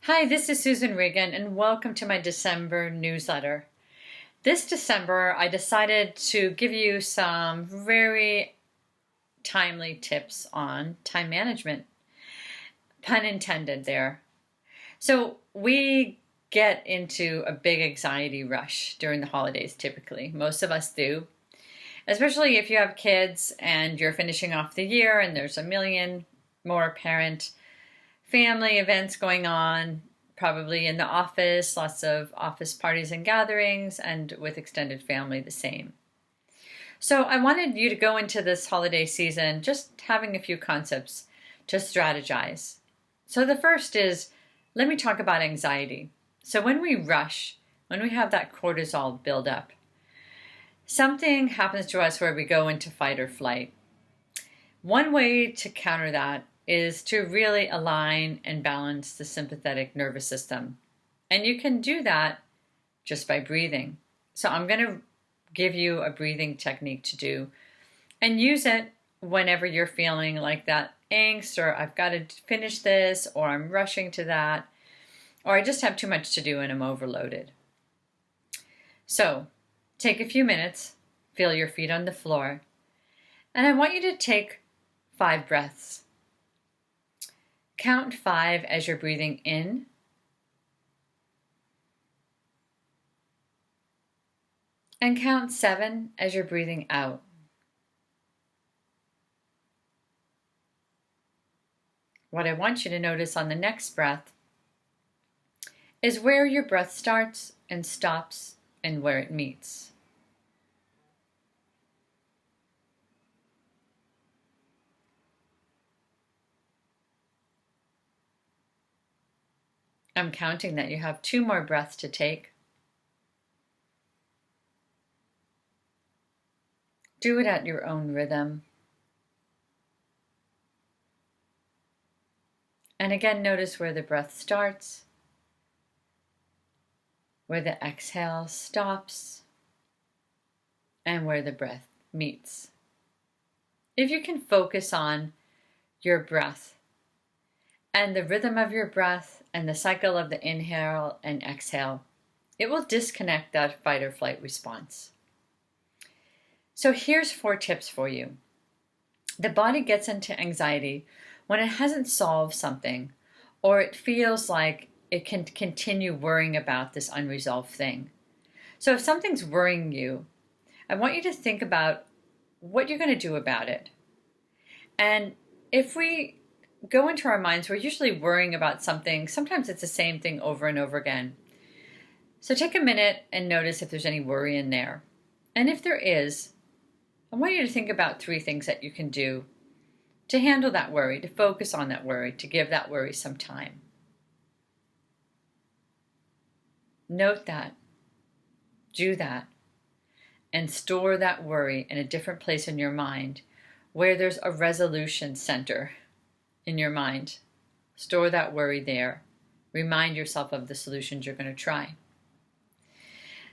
Hi, this is Susan Regan, and welcome to my December newsletter. This December, I decided to give you some very timely tips on time management. Pun intended there. So, we get into a big anxiety rush during the holidays typically. Most of us do. Especially if you have kids and you're finishing off the year and there's a million more apparent family events going on, probably in the office, lots of office parties and gatherings, and with extended family the same. So I wanted you to go into this holiday season just having a few concepts to strategize. So the first is, let me talk about anxiety. So when we rush, when we have that cortisol buildup, something happens to us where we go into fight or flight. One way to counter that is to really align and balance the sympathetic nervous system. And you can do that just by breathing. So I'm going to give you a breathing technique to do and use it whenever you're feeling like that angst, or I've got to finish this, or I'm rushing to that, or I just have too much to do and I'm overloaded. So take a few minutes, feel your feet on the floor, and I want you to take 5 breaths. Count 5 as you're breathing in. And count 7 as you're breathing out. What I want you to notice on the next breath is where your breath starts and stops and where it meets. I'm counting that you have 2 more breaths to take. Do it at your own rhythm. And again, notice where the breath starts, where the exhale stops, and where the breath meets. If you can focus on your breath and the rhythm of your breath and the cycle of the inhale and exhale, it will disconnect that fight or flight response. So here's 4 tips for you. The body gets into anxiety when it hasn't solved something, or it feels like it can continue worrying about this unresolved thing. So if something's worrying you, I want you to think about what you're going to do about it. And if we go into our minds, we're usually worrying about something. Sometimes it's the same thing over and over again. So take a minute and notice if there's any worry in there. And if there is, I want you to think about 3 things that you can do to handle that worry, to focus on that worry, to give that worry some time. Note that, do that, and store that worry in a different place in your mind where there's a resolution center in your mind. Store that worry there. Remind yourself of the solutions you're going to try.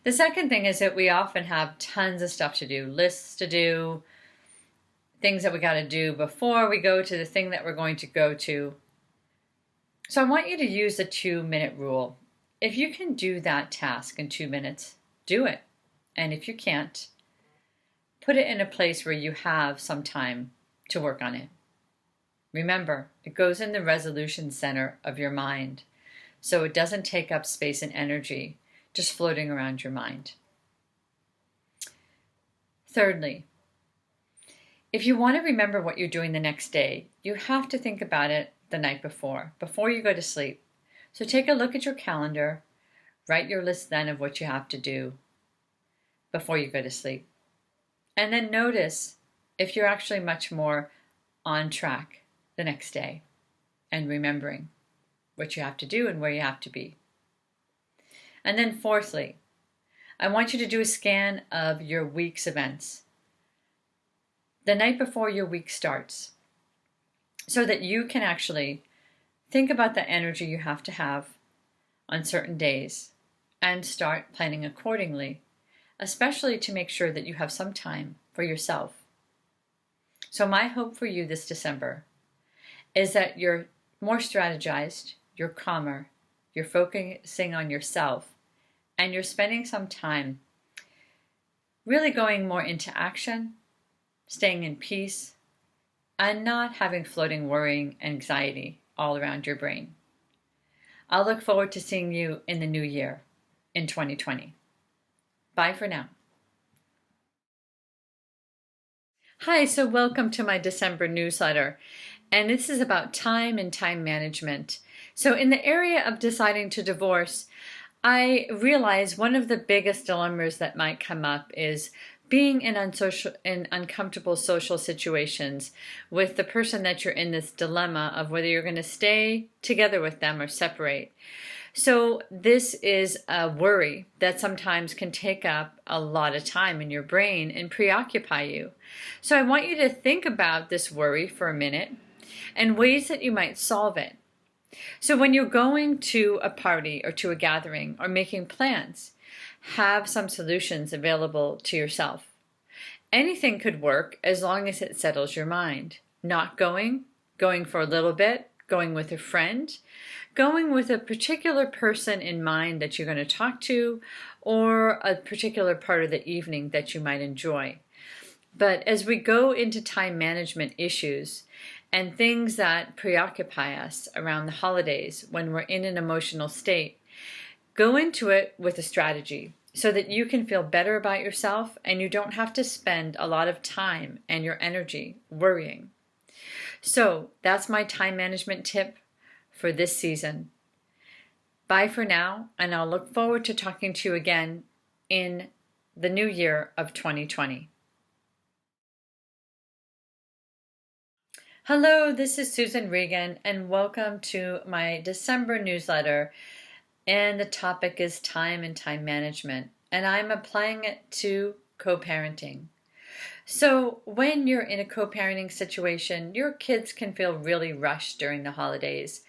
The second thing is that we often have tons of stuff to do, lists to do, things that we got to do before we go to the thing that we're going to go to. So I want you to use the 2-minute rule. If you can do that task in 2 minutes, do it. And if you can't, put it in a place where you have some time to work on it. Remember, it goes in the resolution center of your mind, so it doesn't take up space and energy just floating around your mind. Thirdly, if you want to remember what you're doing the next day, you have to think about it the night before you go to sleep. So take a look at your calendar, write your list then of what you have to do before you go to sleep. And then notice if you're actually much more on track the next day and remembering what you have to do and where you have to be. And then fourthly, I want you to do a scan of your week's events the night before your week starts, so that you can actually think about the energy you have to have on certain days and start planning accordingly, especially to make sure that you have some time for yourself. So my hope for you this December is that you're more strategized, you're calmer, you're focusing on yourself, and you're spending some time really going more into action, staying in peace, and not having floating worrying anxiety all around your brain. I'll look forward to seeing you in the new year, in 2020. Bye for now. Hi, so welcome to my December newsletter. And this is about time and time management. So in the area of deciding to divorce, I realize one of the biggest dilemmas that might come up is being in uncomfortable social situations with the person that you're in this dilemma of whether you're going to stay together with them or separate. So this is a worry that sometimes can take up a lot of time in your brain and preoccupy you. So I want you to think about this worry for a minute and ways that you might solve it. So when you're going to a party or to a gathering or making plans, have some solutions available to yourself. Anything could work as long as it settles your mind. Not going for a little bit, going with a friend, going with a particular person in mind that you're going to talk to, or a particular part of the evening that you might enjoy. But as we go into time management issues and things that preoccupy us around the holidays when we're in an emotional state, go into it with a strategy so that you can feel better about yourself and you don't have to spend a lot of time and your energy worrying. So that's my time management tip for this season. Bye for now, and I'll look forward to talking to you again in the new year of 2020. Hello, this is Susan Regan, and welcome to my December newsletter. And the topic is time and time management, and I'm applying it to co-parenting. So when you're in a co-parenting situation, your kids can feel really rushed during the holidays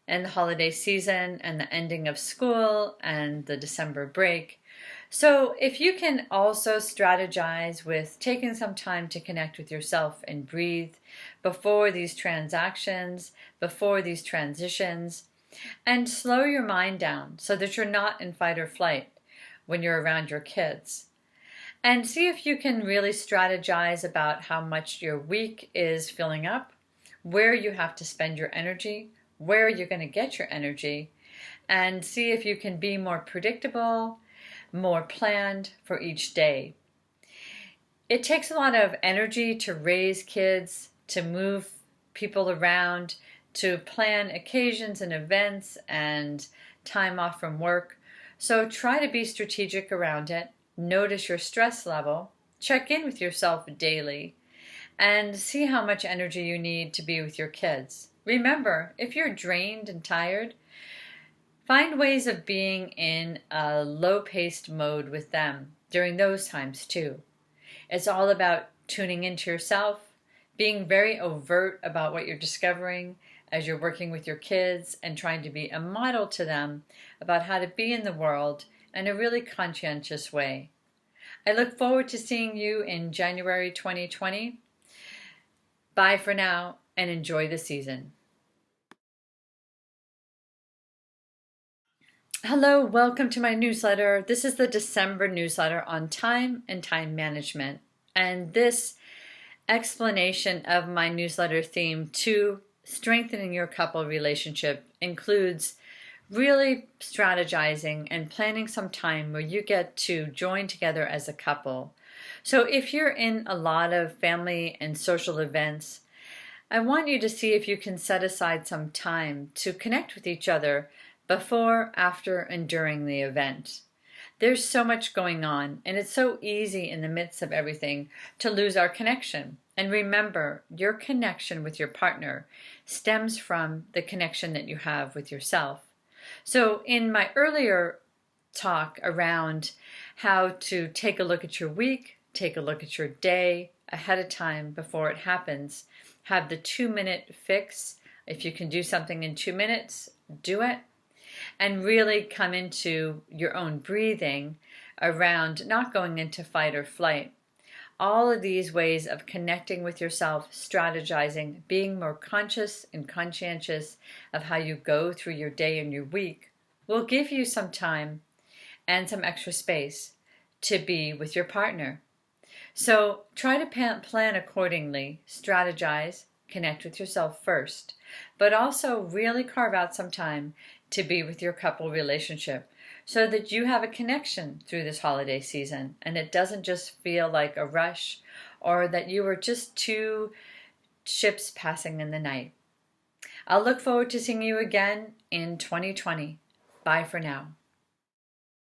and the holiday season and the ending of school and the December break. So if you can also strategize with taking some time to connect with yourself and breathe before these transactions, before these transitions, and slow your mind down so that you're not in fight or flight when you're around your kids. And see if you can really strategize about how much your week is filling up, where you have to spend your energy, where you're going to get your energy, and see if you can be more predictable, more planned for each day. It takes a lot of energy to raise kids, to move people around, to plan occasions and events and time off from work. So try to be strategic around it. Notice your stress level. Check in with yourself daily and see how much energy you need to be with your kids. Remember, if you're drained and tired, find ways of being in a low-paced mode with them during those times too. It's all about tuning into yourself, being very overt about what you're discovering as you're working with your kids and trying to be a model to them about how to be in the world in a really conscientious way. I look forward to seeing you in January 2020. Bye for now and enjoy the season. Hello, welcome to my newsletter. This is the December newsletter on time and time management. And this explanation of my newsletter theme to strengthening your couple relationship includes really strategizing and planning some time where you get to join together as a couple. So if you're in a lot of family and social events, I want you to see if you can set aside some time to connect with each other before, after, and during the event. There's so much going on, and it's so easy in the midst of everything to lose our connection. And remember, your connection with your partner stems from the connection that you have with yourself. So in my earlier talk around how to take a look at your week, take a look at your day ahead of time before it happens, have the 2-minute fix. If you can do something in 2 minutes, do it. And really come into your own breathing around not going into fight or flight. All of these ways of connecting with yourself, strategizing, being more conscious and conscientious of how you go through your day and your week will give you some time and some extra space to be with your partner. So try to plan accordingly, strategize, connect with yourself first, but also really carve out some time to be with your couple relationship so that you have a connection through this holiday season and it doesn't just feel like a rush or that you were just two ships passing in the night. I'll look forward to seeing you again in 2020. Bye for now.